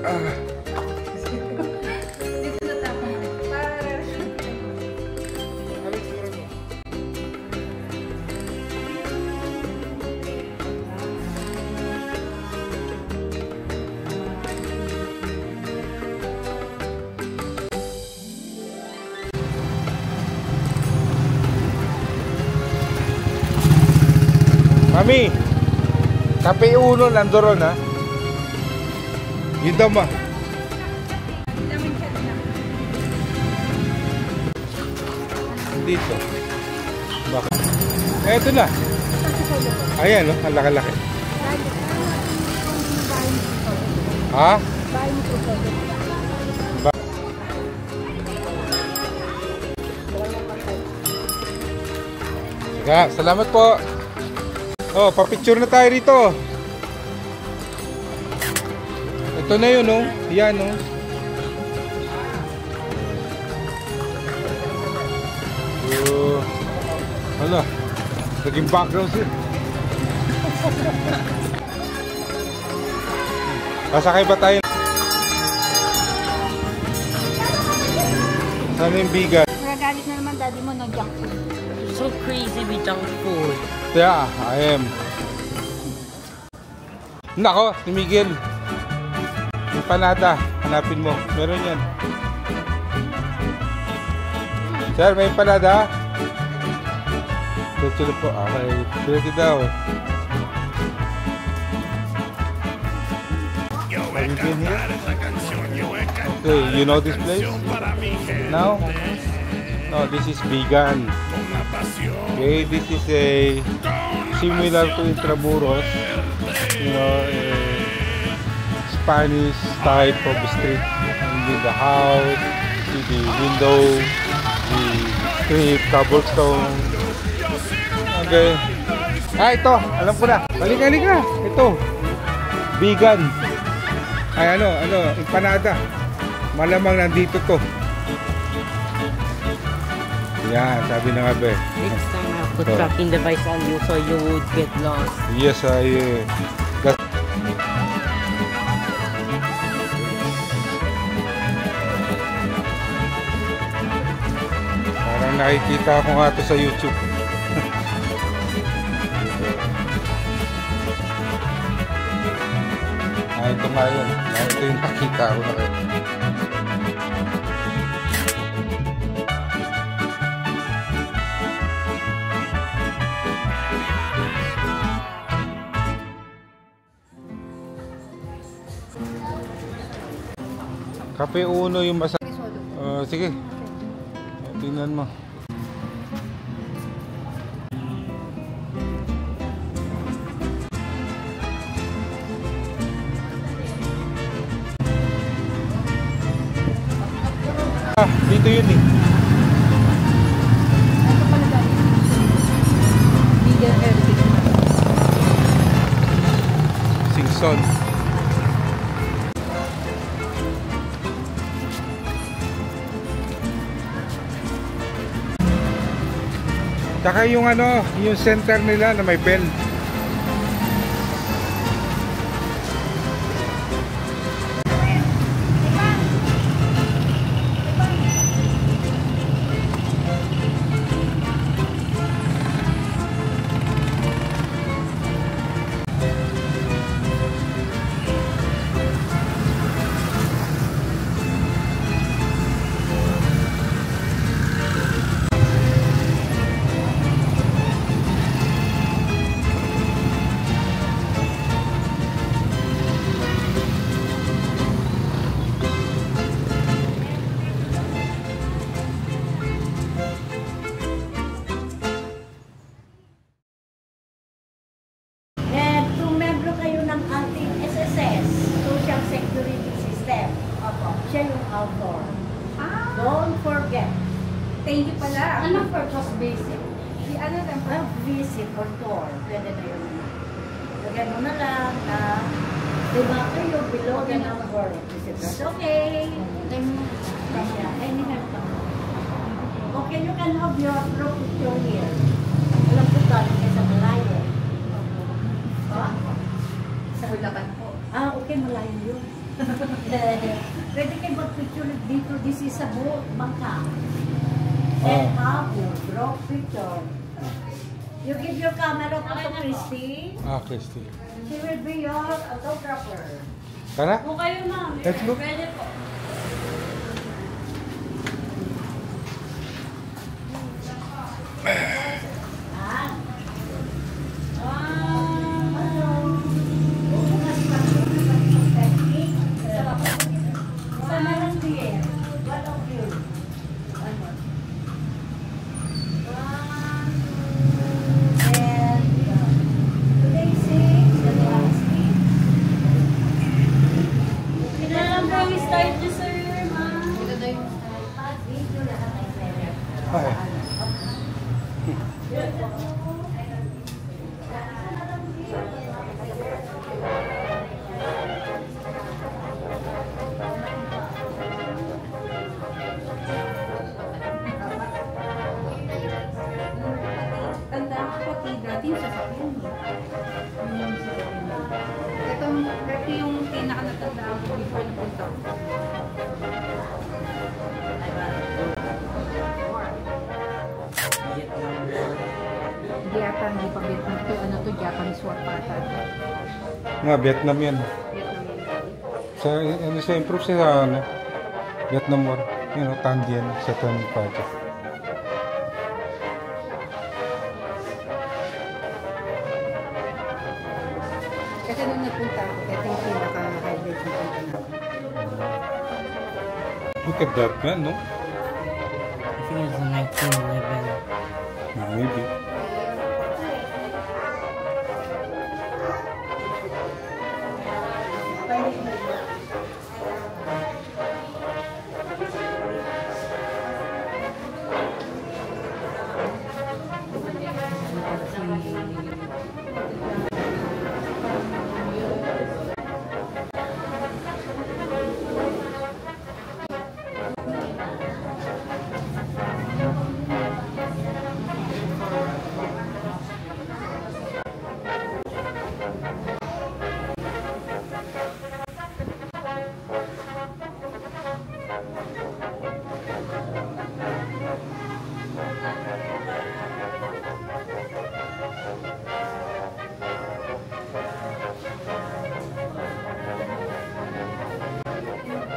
Dito na tapo. Para. Alis mo rin mo. Mami, kape uno nandoon ha. Yun daw ma. Dito. Bakit? Eto na. Ayan no, ang laki-laki. Ha? Sige, salamat po. Oh, pa-picture na tayo rito. Ito na yun, oh. Yan, oh. Hala, naging background siya. Kasakay ba tayo? Saan yung bigan? Nagagalit na naman daddy mo ng junk food. So crazy with junk food. Yeah, I am. Nako, si Miguel. Yung panada, hanapin mo. Meron yan. Sir, may panada? Tuloy po. Okay, pwede daw. Have you been here? Okay, you know this place? No? No, this is vegan. Okay, this is a similar to Intramuros, you know, a Spanish type of street. With the house, with the window, the street, cobblestone. Okay. Ah, ito, alam ko na. Halika. Ito, vegan. Ay, ano, empanada. Malamang nandito to. Yan, sabi na nga ba eh. Next time I have to tracking device on you so you would get lost. Yes, parang nakikita ko nga ito sa YouTube. Ito nga yun. Ito yung nakita ko na rin. Kape uno yung masarap. Sige. Tingnan mo. Dito yun eh. Singson. Tsaka yung ano, yung center nila na may bell. Siya yung outdoor. Don't forget. Thank you pala. Ano purpose basic? Si ano lang? Visit or tour. Pwede na yun. Lagyan mo na lang. Diba kayo below the number. Visitors. Okay. Okay, you can have your group picture here. Alam ko galing kayo sa malayo. Sa Bulacan po. Okay, malayo yun. Pwede kayo mag-picture dito. This is a boat, bangka. Set up your draw picture. You give your camera to Christy. Christy. She will be your photographer. Tara. Kung kayo, ma'am. Let's go. Pwede po. Tanda ko pati dati yung sasakyan mo. Ito yung pinaka-natandaan ko before napunta ko. Hindi ata, hindi pa Vietnam to. Ano to, Japanese war pa ata. Nga, Vietnam yan. Vietnam. Sa improve sa ano, Vietnam War. Yun, no, Tan Dien, sa Tan Project. Kasi nung nagpunta ako, ito yung pinaka-highlight ng punta namin. Look at that man, no? I think it's 1911. Maybe.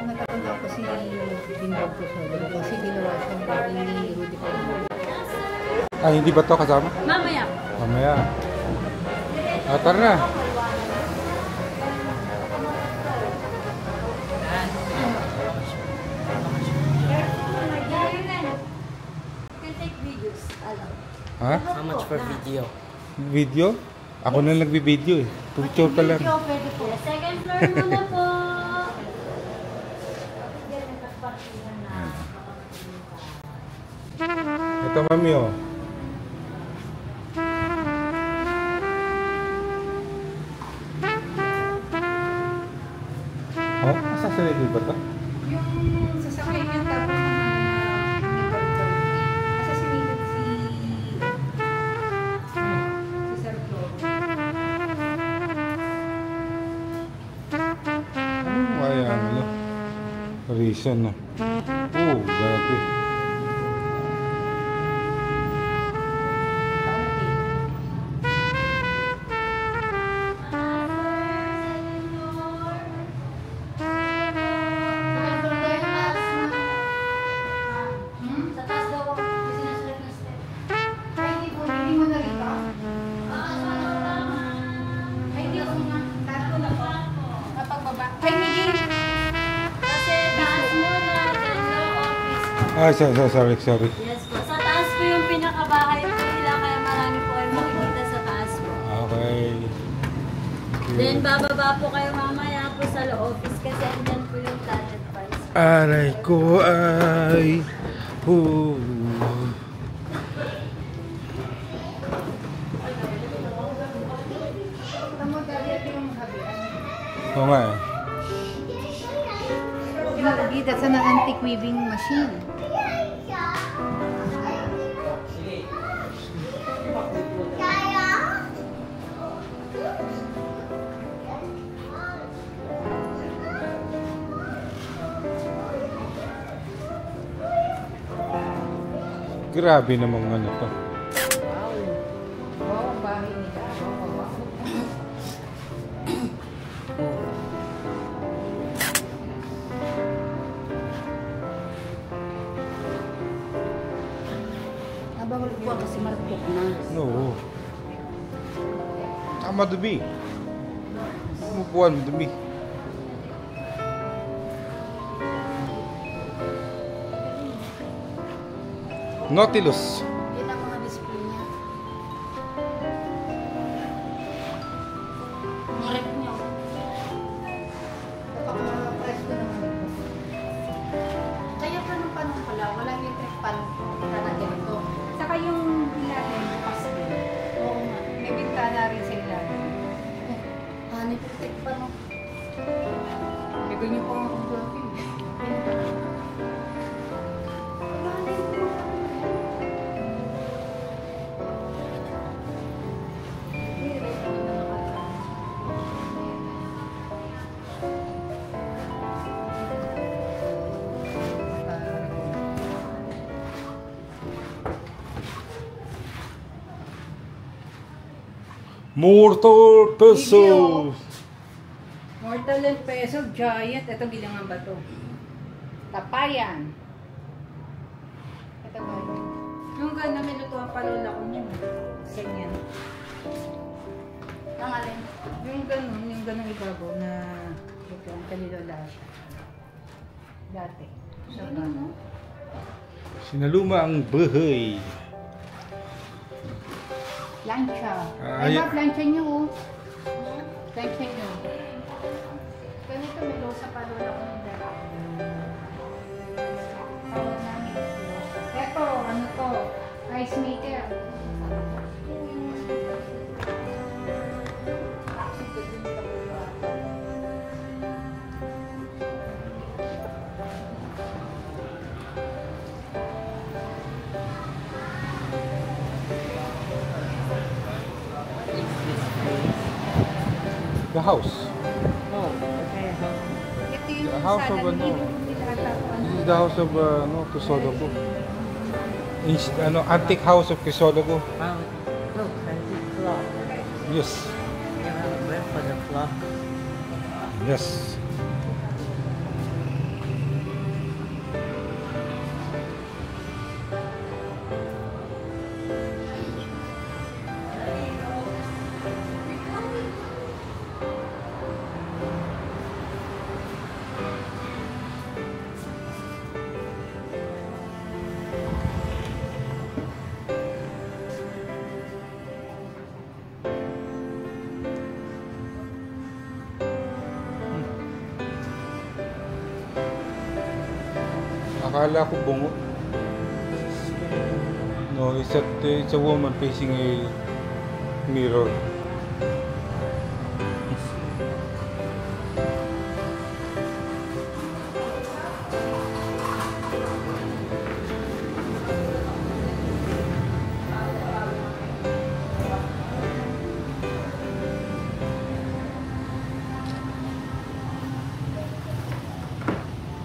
Natatanda ko si Bindog ko sa loob kasi ginawa siyang bahay ni Rudy Palacio. Hindi ba to kasama? Mamaya. Mamaya. Tara na. Ha? How much for video? Video? Ako na nagbi-video eh. Picture pa lang. Pwede po. Second floor muna po. Ito, mami, oh. Oh, asa sa level ba to? Yung sasakyan niya tapos nasa sinilid si Sir Flo. Ayan, ano? Reason, no? Oh, grabe. Sorry. Yes po. Sa taas po yung pinakabahay po nila kaya marami po kayo makikita sa taas po. Okay. Then bababa po kayo mamaya po sa office kasi andyan po yung planet files. Aray ko ay... Tama dali ito yung habian. Oo nga eh. Lagi, that's an antique weaving machine. Grabe namang ano to. Wow. Wow, ang bahay nila. Wow, wow. Nabawal po kasi marupok na. Oo. Ang madumi. Umupuan, madumi. Nautilus. Yan ang mga display niya. Nirep nyo. Napaka-price ko naman ito. Kaya panong pala, walang electric pan na ganito. Saka yung ilalim, bukas din. Oo nga. May bintana rin sa ilalim. Hanip electric pan. No? Bigyan niyo po ang trophy. Mortal Peso. Mortal and Peso, Giant. Ito bilangan ba to? Tapayan. Ito ba? Yung gano'n, may lutuan pa lola ko niyan. Ganyan. Ang alin? Yung gano'n ibabaw na lutuan kalilola siya. Dati. Sa ano? Sinaluma ang bahay. Plancha. Ay- Ay, ma, plancha niyo oh. Plancha niyo. Ganito may losa pa lola ko ng dati. Tawag namin losa. Eto, ano to? Rice maker. The house. Oh, okay. Ito yung The house of ano? This is the house of Crisologo. Antique house of Crisologo. Wow, look, antique clock. Yes. You have a web for the clock. Yes. Akala ko bungo. No, it's a woman facing a mirror.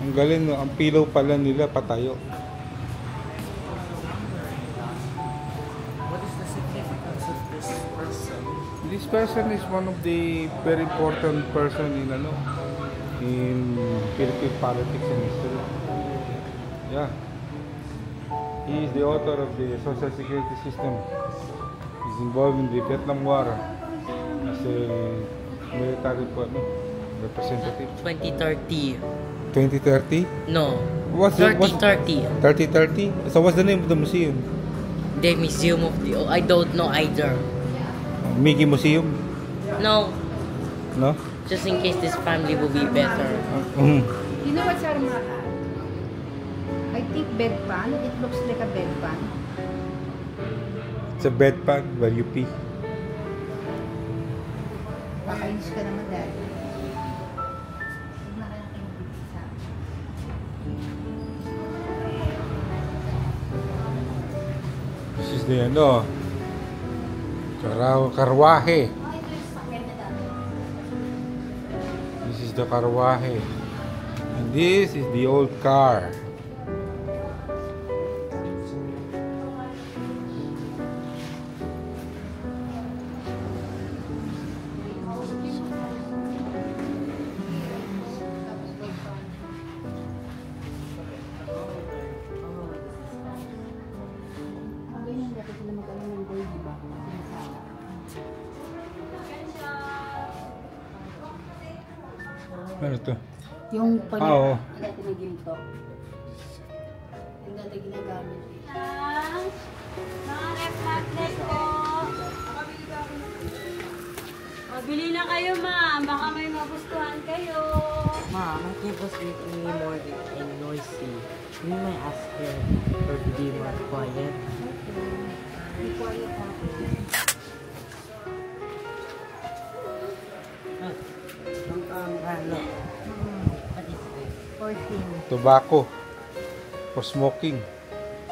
Ang galing, no? Ang pillow pala nila patayo. What is the significance of this person? This person is one of the very important person in Philippine politics and history. Yeah. He is the author of the social security system. He's involved in the Vietnam War as a military representative. 2030. 2030? No. What's 3030. 3030? So what's the name of the museum? The Museum of the... I don't know either. Mickey Museum? No. No? Just in case this family will be better. You know what's Armada? I think bedpan. It looks like a bedpan. It's a bedpan where you pee. Nakainis ka naman dahil. Huwag na kayong kinubig sa akin. This is the karwahe. This is the karwahe. And this is the old car. Ano to? Yung pala, Oo. dati na ginto. Yung dati ginagamit. Mga ref magnet po. Mabili na kayo, ma'am. Baka may magustuhan kayo. Mom, my kid was making me more noisy. We might ask her to be more quiet. Be quiet ako. Look. What is this? For him. Tobacco. For smoking.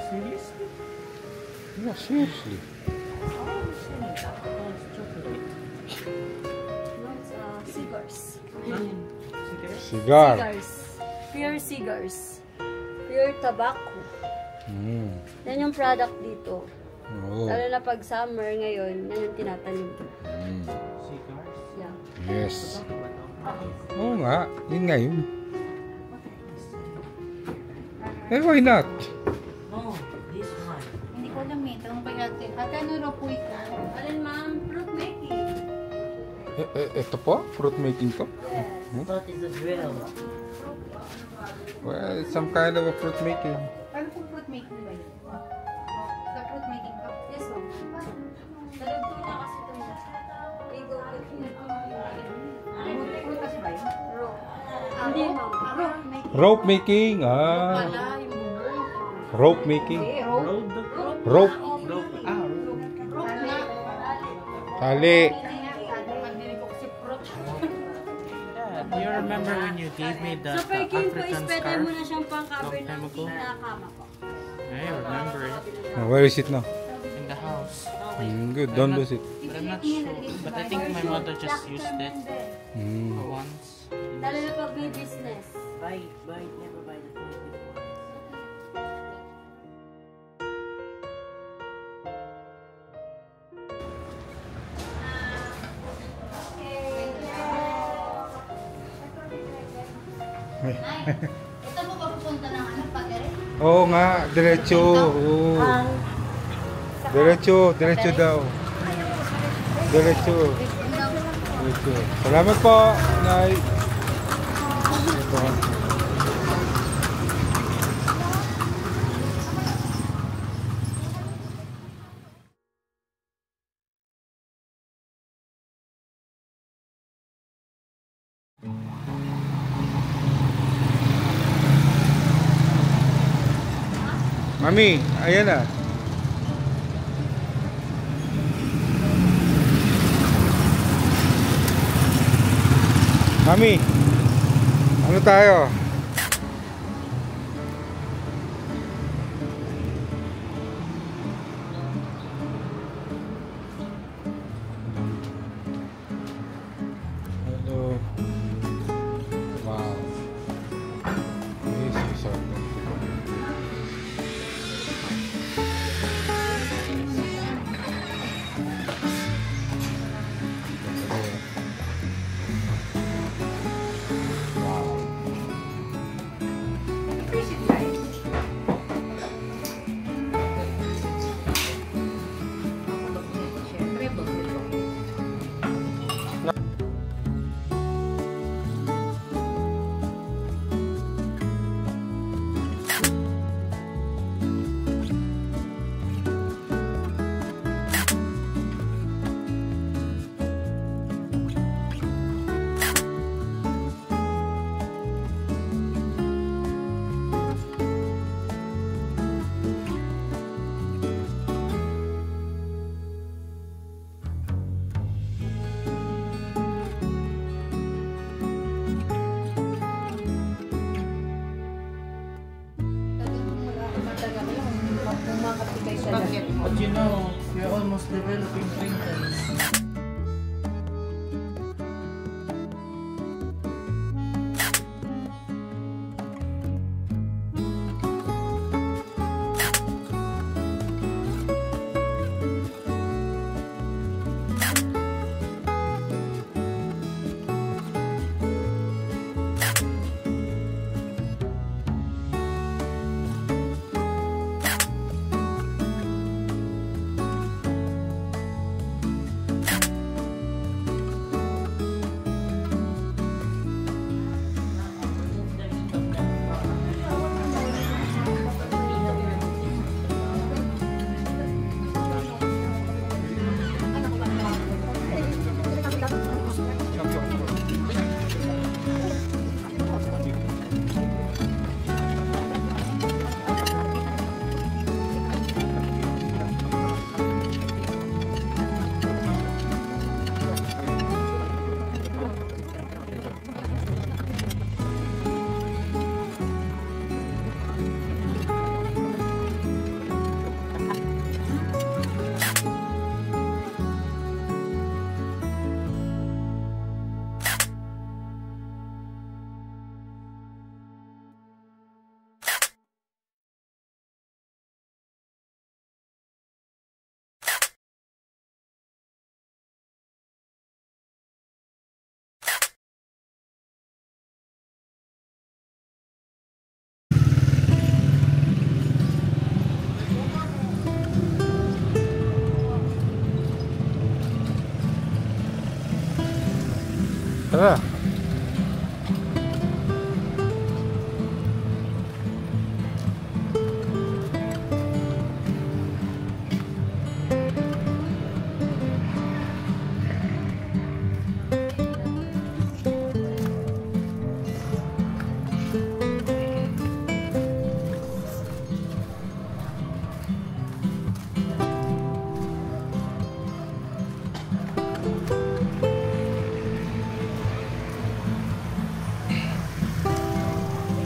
Seriously? Yeah, seriously. No, it's cigars. Cigar. Cigars. Pure cigars. Pure tobacco. Mm. Yan yung product dito. Oh. Lalo na pag summer ngayon, yan yung tinatanim. Mm. Yeah. Yes. Oo nga. Yun nga yun. Eh, why not? No, this one. Hindi ko alam eh. Tanong pa natin. Ate, ano raw po ito? Alin, ma'am? Fruit making. Ito po? Fruit making to? What is a drill? Well, it's some kind of a fruit making. Ano po fruit making ba yun? Sa fruit making ka? Yes, ma'am. Talagto na kasi ito na. Igo. Prutas ba yun? Raw. Hindi, ma'am. Rope making. Ah. Wala yung bubong. Rope making. Eh, rope. Rope. Tali. Do you remember when you gave me the Super King po is African pwede mo scarf? na siyang pang-cover Long time ng ago. pinakama po. I remember it Where is it now? in the house. Good. Don't lose it. But I'm not sure. But I think my mother just used it Mm. for once. Lalo na pag may business. Buy it, never buy the toy before. Ito mo papupunta ng ano, pagere? Oo nga. Diretso. Oo. Diretso daw. Diretso. Salamat po, Nay. Ito. Mami, ayan na. Mami, ano tayo? Hello. Wow. This is our But you know, you're almost developing wrinkles. Tara.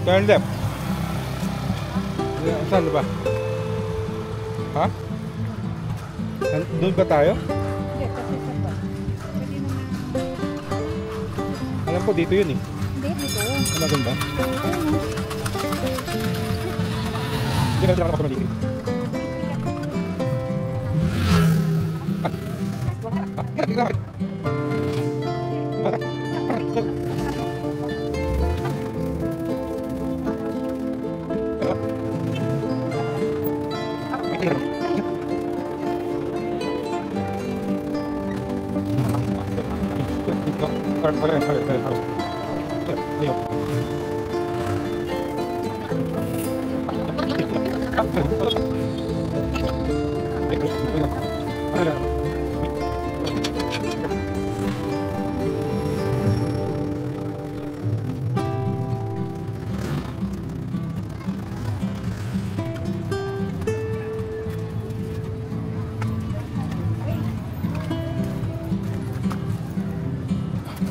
Turn left. Saan ba? Ha? Doon ba tayo? Hindi, kasi sa ba? Pwede naman. Alam ko dito yun eh. Hindi, dito. Ano doon ba? Hindi na sila kapag dito.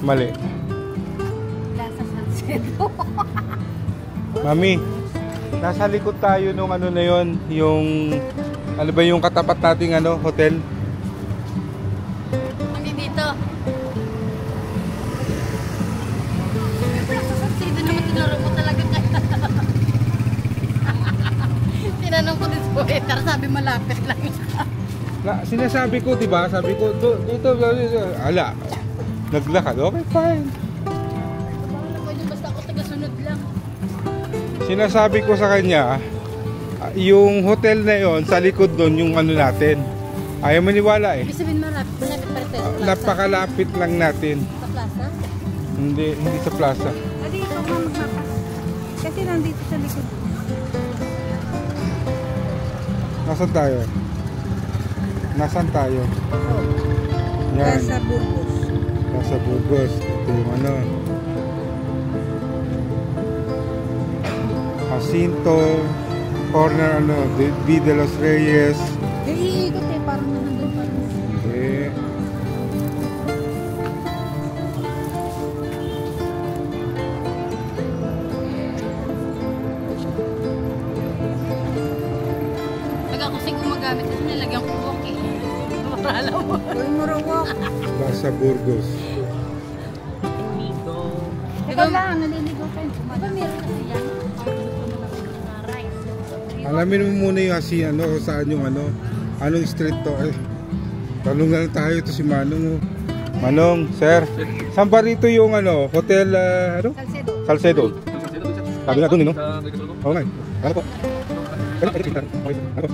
Mali. Lasa Salcedo. Mami, nasa likod tayo nung ano na yon, yung ano ba yung katapat nating ano, hotel? Hindi dito. Lasa Salcedo naman, tinuro mo talaga kayo. Tinanong ko din sa waiter, sabi malapit lang. Sinasabi ko, 'di ba? Sabi ko dito, ala. Naglakad, okay, fine. Bahala ko yun, basta ako taga-sunod lang. Sinasabi ko sa kanya, yung hotel na yon sa likod doon yung ano natin. Ayaw maniwala eh. Ibig sabihin malapit pa rin tayo sa plaza. Napakalapit lang natin. Sa plaza? Hindi sa plaza. Adi, ikaw nga magpapas. Kasi nandito sa likod. Nasaan tayo? Nasaan tayo? Yan. Nasa Burgos. Nasa Burgos. Ito yung ano. Jacinto. Corner ano. B. de los Reyes. Iikot eh, parang nandun pa rin. Eh. Pag ako kasi gumagamit kasi nilagyan ko walk eh. Para alam mo. Gawin mo raw walk. Nasa Burgos. Amigo. Ikaw lang, naliligo ka. Diba meron kasi yan? Gusto mo lang na rice. Alamin mo muna yung kasi ano, saan yung ano, anong street to. Eh, tanong na lang tayo, ito si Manong. Oh. Manong, sir, saan ba rito yung ano, hotel, ano? Salcedo. Salcedo. Sabi nga doon, no? Oo nga. Ano po? Ano po?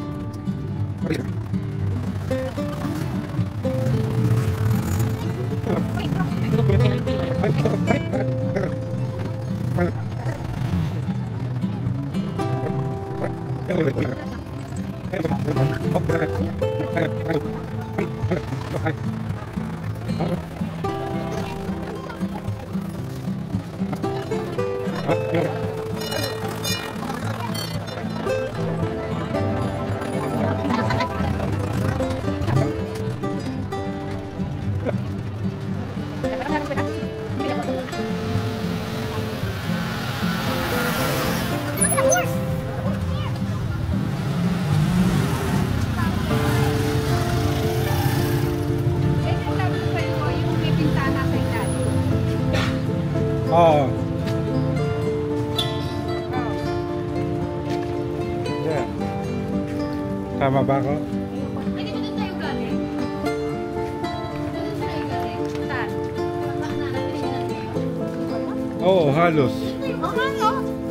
Oo. Yeah. Tama ba ako? Ay, di ba doon tayo galing? Doon tayo galing? Saan? Baka na natin yun. Oo, halos.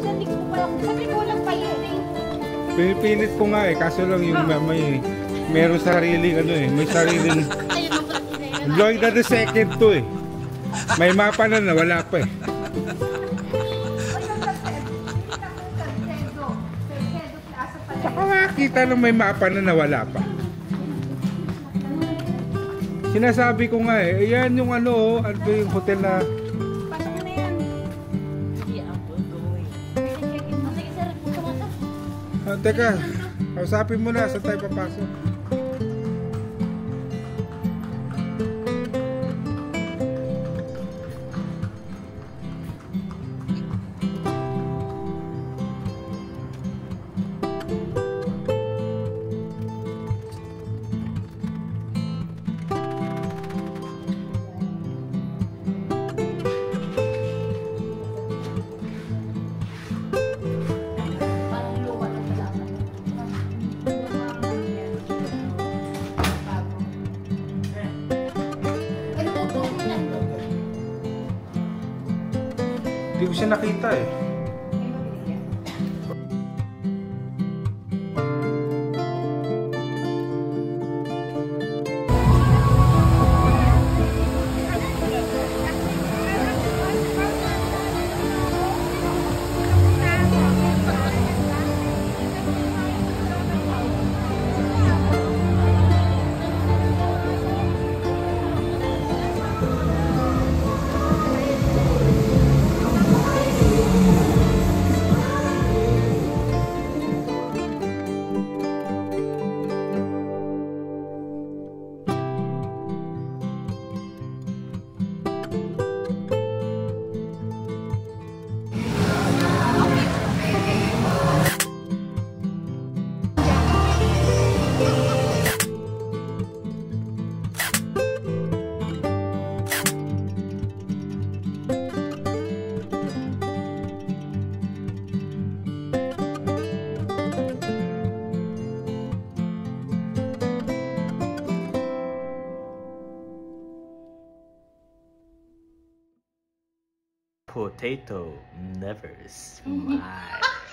Sabi ko walang payiling. Pinipilit ko nga eh, kaso lang yung meron sariling ano eh, may sariling Ayun ang pala kinaya. Lloyd na the second to eh. May mapa na wala pa eh. Saka makita na may mapa na wala pa. Sinasabi ko nga eh, ayan yung ano ba yung hotel na... Pasok na yan. Yeah, I'm going. Sige, sir. Puso ka. Teka, kausapin mo na, saan tayo papasok? Hindi ko siya nakita eh. Potato never smile.